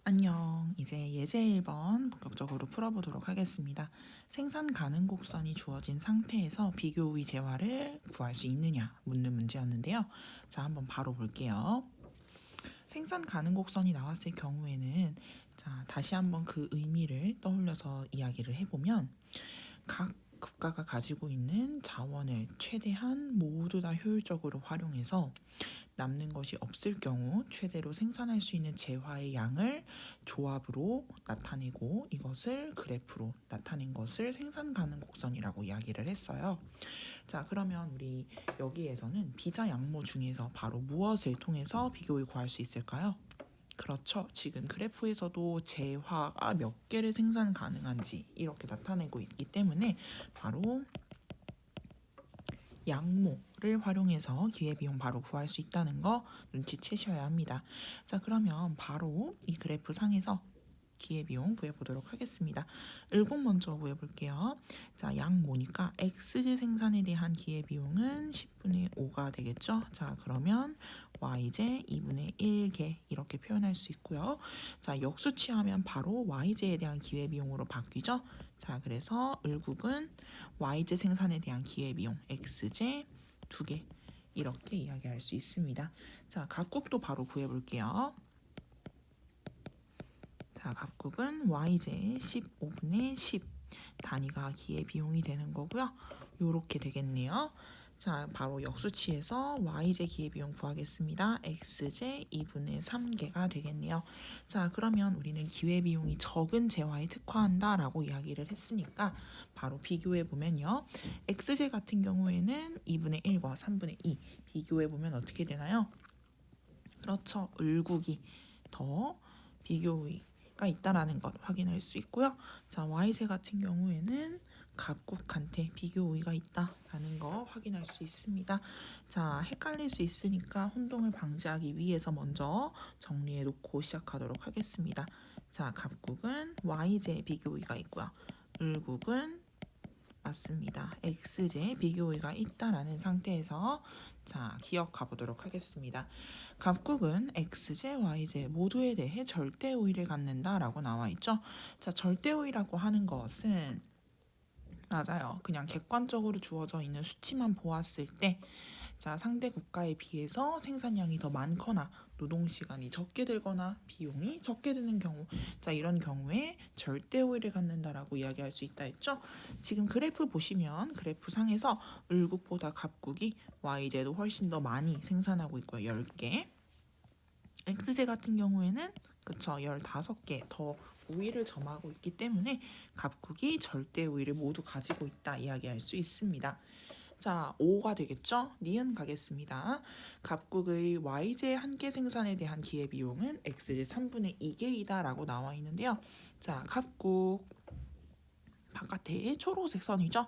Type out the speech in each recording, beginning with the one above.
안녕. 이제 예제 1번 본격적으로 풀어보도록 하겠습니다. 생산 가능 곡선이 주어진 상태에서 비교 우위 재화를 구할 수 있느냐 묻는 문제였는데요. 자, 한번 바로 볼게요. 생산 가능 곡선이 나왔을 경우에는 자, 다시 한번 그 의미를 떠올려서 이야기를 해보면 각 국가가 가지고 있는 자원을 최대한 모두 다 효율적으로 활용해서 남는 것이 없을 경우 최대로 생산할 수 있는 재화의 양을 조합으로 나타내고 이것을 그래프로 나타낸 것을 생산 가능 곡선이라고 이야기를 했어요. 자, 그러면 우리 여기에서는 비자 양모 중에서 바로 무엇을 통해서 비교를 구할 수 있을까요? 그렇죠. 지금 그래프에서도 재화가 몇 개를 생산 가능한지 이렇게 나타내고 있기 때문에 바로 양모를 활용해서 기회비용 바로 구할 수 있다는 거 눈치채셔야 합니다. 자, 그러면 바로 이 그래프 상에서 기회비용 구해보도록 하겠습니다. 을곡 먼저 구해볼게요. 자, 양모니까 X제 생산에 대한 기회비용은 10분의 5가 되겠죠. 자, 그러면 Y제 2분의 1개 이렇게 표현할 수 있고요. 자, 역수치하면 바로 Y제에 대한 기회비용으로 바뀌죠. 자, 그래서 을국은 Y제 생산에 대한 기회비용 X제 2개 이렇게 이야기할 수 있습니다. 자, 각국도 바로 구해볼게요. 자, 각국은 Y제 15분의 10 단위가 기회비용이 되는 거고요. 요렇게 되겠네요. 자, 바로 역수치에서 Y제 기회비용 구하겠습니다. X제 2분의 3개가 되겠네요. 자, 그러면 우리는 기회비용이 적은 재화에 특화한다 라고 이야기를 했으니까 바로 비교해보면요. X제 같은 경우에는 2분의 1과 3분의 2 비교해보면 어떻게 되나요? 그렇죠. 을국이 더 비교가 있다라는 것 확인할 수 있고요. 자, Y제 같은 경우에는 각국한테 비교 우위가 있다라는 거 확인할 수 있습니다. 자, 헷갈릴 수 있으니까 혼동을 방지하기 위해서 먼저 정리해 놓고 시작하도록 하겠습니다. 자, 각국은 Y제 비교 우위가 있고요. 을국은 맞습니다. X제 비교 우위가 있다라는 상태에서 자, 기억해 보도록 하겠습니다. 각국은 X제, Y제 모두에 대해 절대 우위를 갖는다라고 나와 있죠. 자, 절대 우위라고 하는 것은 맞아요. 그냥 객관적으로 주어져 있는 수치만 보았을 때 자, 상대 국가에 비해서 생산량이 더 많거나 노동시간이 적게 들거나 비용이 적게 드는 경우 자, 이런 경우에 절대 우위를 갖는다라고 이야기할 수 있다 했죠. 지금 그래프 보시면 그래프 상에서 을국보다 갑국이 Y제도 훨씬 더 많이 생산하고 있고요. 10개. X제 같은 경우에는 그쵸 15개 더 우위를 점하고 있기 때문에 갑국이 절대 우위를 모두 가지고 있다 이야기할 수 있습니다. 자, 5가 되겠죠? 니은 가겠습니다. 갑국의 Y제 한 개 생산에 대한 기회비용은 X제 3분의 2개이다 라고 나와 있는데요. 자, 갑국 바깥에 초록색 선이죠?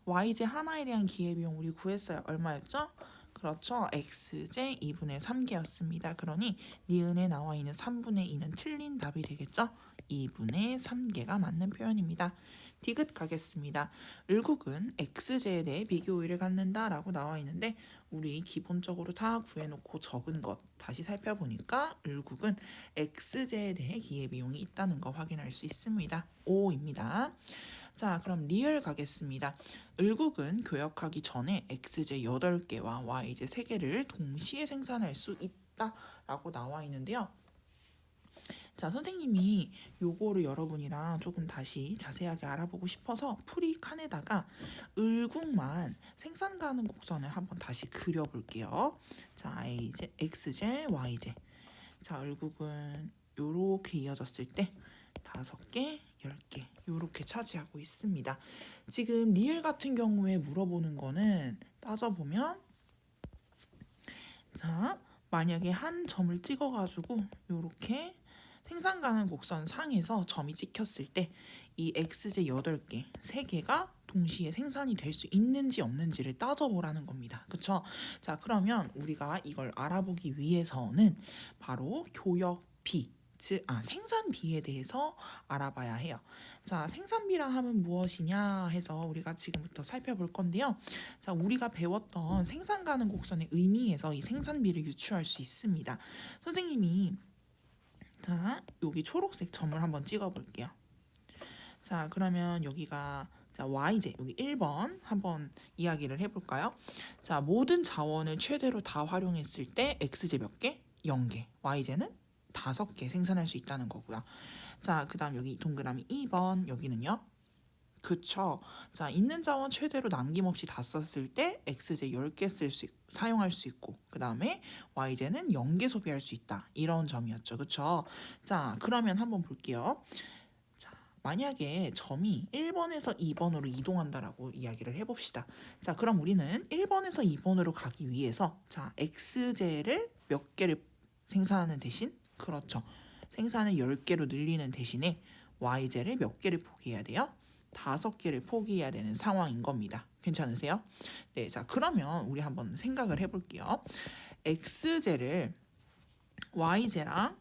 Y제 하나에 대한 기회비용 우리 구했어요. 얼마였죠? 그렇죠. X제 2분의 3개였습니다. 그러니 니은에 나와 있는 3분의 2는 틀린 답이 되겠죠? 2분의 3개가 맞는 표현입니다. 디귿 가겠습니다. 을국은 X제에 대해 비교 우위를 갖는다 라고 나와 있는데 우리 기본적으로 다 구해놓고 적은 것 다시 살펴보니까 을국은 X제에 대해 기회비용이 있다는 거 확인할 수 있습니다. 5입니다. 자, 그럼 리을 가겠습니다. 을국은 교역하기 전에 X제 8개와 Y제 3개를 동시에 생산할 수 있다라고 나와 있는데요. 자, 선생님이 요거를 여러분이랑 조금 다시 자세하게 알아보고 싶어서 풀이 칸에다가 을국만 생산 가능 곡선을 한번 다시 그려볼게요. 자, A제, X제, Y제. 자, 을국은 요렇게 이어졌을 때 5개, 10개 요렇게 차지하고 있습니다. 지금 리을 같은 경우에 물어보는 거는 따져보면 자, 만약에 한 점을 찍어가지고 요렇게 생산 가능 곡선 상에서 점이 찍혔을 때 이 X제 8개, 3개가 동시에 생산이 될 수 있는지 없는지를 따져보라는 겁니다. 그쵸? 자, 그러면 우리가 이걸 알아보기 위해서는 바로 교역비, 즉, 생산비에 대해서 알아봐야 해요. 자, 생산비라 하면 무엇이냐 해서 우리가 지금부터 살펴볼 건데요. 자, 우리가 배웠던 생산 가능 곡선의 의미에서 이 생산비를 유추할 수 있습니다. 선생님이 자, 여기 초록색 점을 한번 찍어 볼게요. 자, 그러면 여기가 자, yj 여기 1번 한번 이야기를 해볼까요? 자, 모든 자원을 최대로 다 활용했을 때 xj 몇 개? 0개. yj는 5개 생산할 수 있다는 거고요. 자, 그 다음 여기 동그라미 2번 여기는요. 그쵸. 자, 있는 자원 최대로 남김없이 다 썼을 때 xj 10개 사용할 수 있고 그 다음에 yj는 0개 소비할 수 있다. 이런 점이었죠. 그쵸. 자, 그러면 한번 볼게요. 자, 만약에 점이 1번에서 2번으로 이동한다라고 이야기를 해봅시다. 자, 그럼 우리는 1번에서 2번으로 가기 위해서 자, xj를 몇 개를 생산하는 대신 그렇죠. 생산을 10개로 늘리는 대신에 yj를 몇 개를 포기해야 돼요? 5개를 포기해야 되는 상황인 겁니다. 괜찮으세요? 네, 자, 그러면 우리 한번 생각을 해볼게요. xj를 yj랑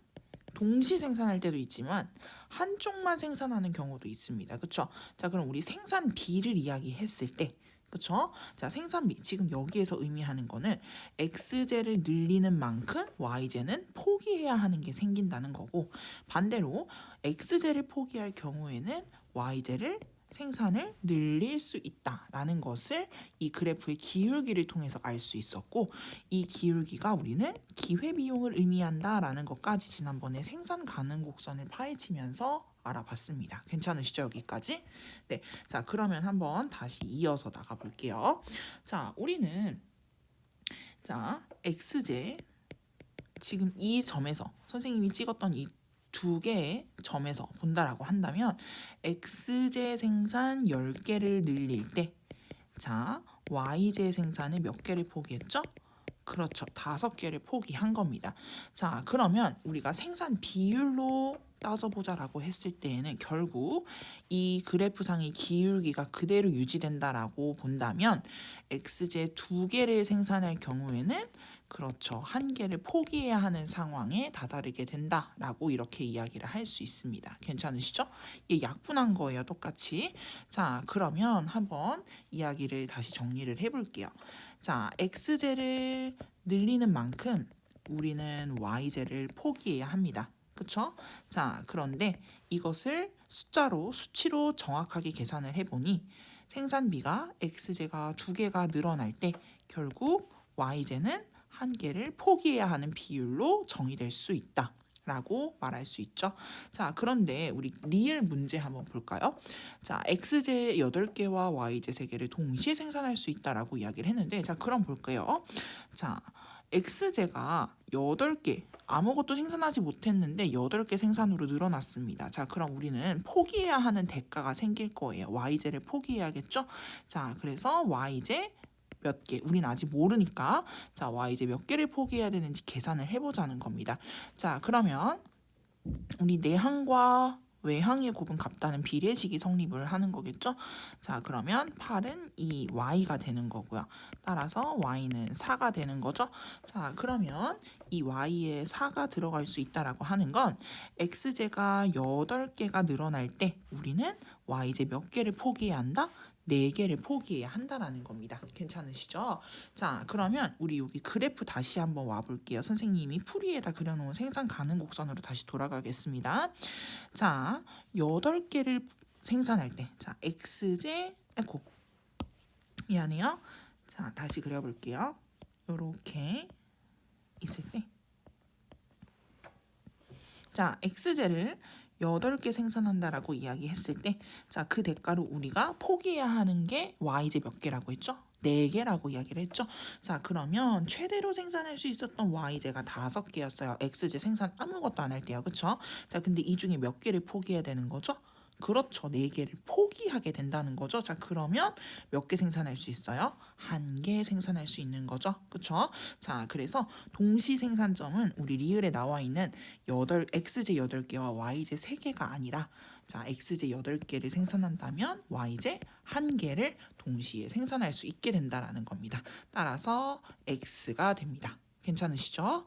동시 생산할 때도 있지만 한쪽만 생산하는 경우도 있습니다. 그렇죠? 자, 그럼 우리 생산비를 이야기했을 때 그렇죠? 자, 생산비 지금 여기에서 의미하는 거는 xj를 늘리는 만큼 yj는 포기해야 하는 게 생긴다는 거고 반대로 xj를 포기할 경우에는 yj를 생산을 늘릴 수 있다라는 것을 이 그래프의 기울기를 통해서 알 수 있었고 이 기울기가 우리는 기회비용을 의미한다라는 것까지 지난번에 생산 가능 곡선을 파헤치면서 알아봤습니다. 괜찮으시죠? 여기까지? 네, 자, 그러면 한번 다시 이어서 나가 볼게요. 자, 우리는 자, xj 지금 이 점에서 선생님이 찍었던 이 두 개의 점에서 본다라고 한다면 xj 생산 10개를 늘릴 때 자, yj 생산을 몇 개를 포기했죠? 그렇죠. 5개를 포기한 겁니다. 자, 그러면 우리가 생산 비율로 따져보자라고 했을 때에는 결국 이 그래프상의 기울기가 그대로 유지된다라고 본다면 xj 2개를 생산할 경우에는 그렇죠. 1개를 포기해야 하는 상황에 다다르게 된다라고 이렇게 이야기를 할 수 있습니다. 괜찮으시죠? 이게 약분한 거예요. 똑같이. 자, 그러면 한번 이야기를 다시 정리를 해볼게요. 자, xj를 늘리는 만큼 우리는 yj를 포기해야 합니다. 그쵸? 자, 그런데 이것을 숫자로 수치로 정확하게 계산을 해보니 생산비가 xj가 2개가 늘어날 때 결국 yj는 1개를 포기해야 하는 비율로 정의될 수 있다. 라고 말할 수 있죠. 자, 그런데 우리 리을 문제 한번 볼까요? 자, xj 8개와 yj 3개를 동시에 생산할 수 있다라고 이야기를 했는데 자, 그럼 볼게요. 자, xj가 8개 아무것도 생산하지 못했는데 8개 생산으로 늘어났습니다. 자, 그럼 우리는 포기해야 하는 대가가 생길 거예요. yj를 포기해야겠죠? 자, 그래서 yj 몇 개, 우린 아직 모르니까 자, yj 몇 개를 포기해야 되는지 계산을 해보자는 겁니다. 자, 그러면 우리 내항과 외항의 곱은 같다는 비례식이 성립을 하는 거겠죠? 자, 그러면 8은 이 y가 되는 거고요. 따라서 y는 4가 되는 거죠? 자, 그러면 이 y에 4가 들어갈 수 있다라고 하는 건 xj가 8개가 늘어날 때 우리는 yj 몇 개를 포기해야 한다? 4개를 포기해야 한다라는 겁니다. 괜찮으시죠? 자, 그러면 우리 여기 그래프 다시 한번 와볼게요. 선생님이 풀이에다 그려놓은 생산 가능 곡선으로 다시 돌아가겠습니다. 자, 8개를 생산할 때, 자, xj, 에코, 미안해요. 자, 다시 그려볼게요. 요렇게 있을 때, 자, xj를 8개 생산한다라고 이야기했을 때, 자, 그 대가로 우리가 포기해야 하는 게 yj 몇 개라고 했죠? 4개라고 이야기를 했죠. 자, 그러면 최대로 생산할 수 있었던 yj가 5개였어요. xj 생산 아무것도 안 할 때요. 그쵸? 자, 근데 이 중에 몇 개를 포기해야 되는 거죠? 그렇죠. 4개를 포기하게 된다는 거죠. 자, 그러면 몇 개 생산할 수 있어요? 1개 생산할 수 있는 거죠. 그쵸? 자, 그래서 동시 생산점은 우리 리을에 나와 있는 xj 8개와 yj 3개가 아니라 자, xj 8개를 생산한다면 yj 1개를 동시에 생산할 수 있게 된다라는 겁니다. 따라서 x가 됩니다. 괜찮으시죠?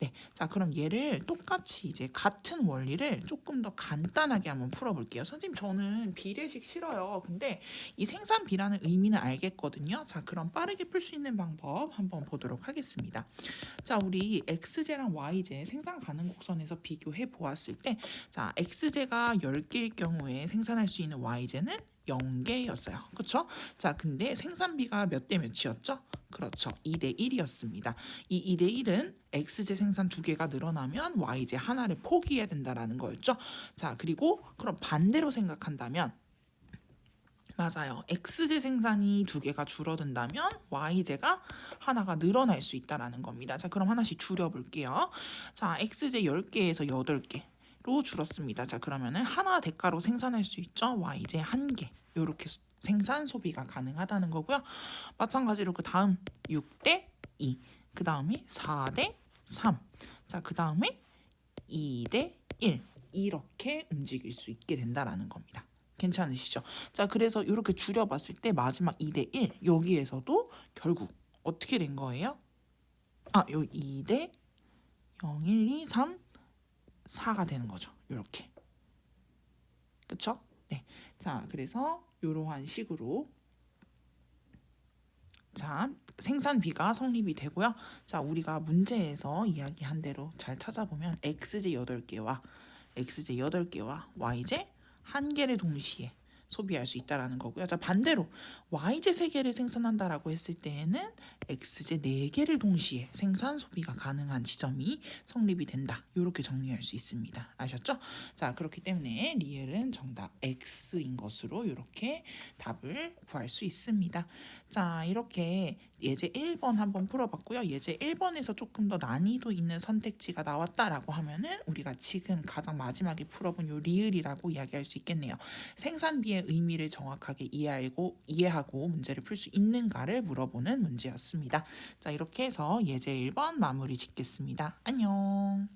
네, 자 그럼 얘를 똑같이 이제 같은 원리를 조금 더 간단하게 한번 풀어볼게요. 선생님 저는 비례식 싫어요. 근데 이 생산비라는 의미는 알겠거든요. 자 그럼 빠르게 풀 수 있는 방법 한번 보도록 하겠습니다. 자 우리 x제랑 y제 생산 가능 곡선에서 비교해 보았을 때 자 x제가 10개일 경우에 생산할 수 있는 y제는 0개였어요. 그렇죠? 자 근데 생산비가 몇 대 몇이었죠? 그렇죠. 2대 1이었습니다. 이 2대 1은 x제 생산 2개가 늘어나면 y제 하나를 포기해야 된다라는 거였죠. 자, 그리고 그럼 반대로 생각한다면 맞아요. x제 생산이 2개가 줄어든다면 y제가 하나가 늘어날 수 있다라는 겁니다. 자, 그럼 하나씩 줄여 볼게요. 자, x제 10개에서 8개로 줄었습니다. 자, 그러면은 하나 대가로 생산할 수 있죠. y제 1개. 요렇게 생산 소비가 가능하다는 거고요. 마찬가지로 그 다음 6대 2, 그 다음에 4대 3, 자, 그 다음에 2대 1 이렇게 움직일 수 있게 된다라는 겁니다. 괜찮으시죠? 자, 그래서 이렇게 줄여봤을 때 마지막 2대 1 여기에서도 결국 어떻게 된 거예요? 아, 요 2대 0, 1, 2, 3, 4가 되는 거죠. 이렇게. 그쵸? 네. 자, 그래서 이러한 식으로 자, 생산비가 성립이 되고요. 자, 우리가 문제에서 이야기한 대로 잘 찾아보면 x제 8개와 x제 8개와 y제 1개를 동시에 소비할 수 있다라는 거고요. 자, 반대로 y제 3개를 생산한다라고 했을 때에는 x제 4개를 동시에 생산 소비가 가능한 지점이 성립이 된다. 이렇게 정리할 수 있습니다. 아셨죠? 자, 그렇기 때문에 리엘은 정답 x인 것으로 이렇게 답을 구할 수 있습니다. 자, 이렇게 예제 1번 한번 풀어봤고요. 예제 1번에서 조금 더 난이도 있는 선택지가 나왔다라고 하면은 우리가 지금 가장 마지막에 풀어본 요 리을이라고 이야기할 수 있겠네요. 생산비의 의미를 정확하게 이해하고 문제를 풀 수 있는가를 물어보는 문제였습니다. 자, 이렇게 해서 예제 1번 마무리 짓겠습니다. 안녕.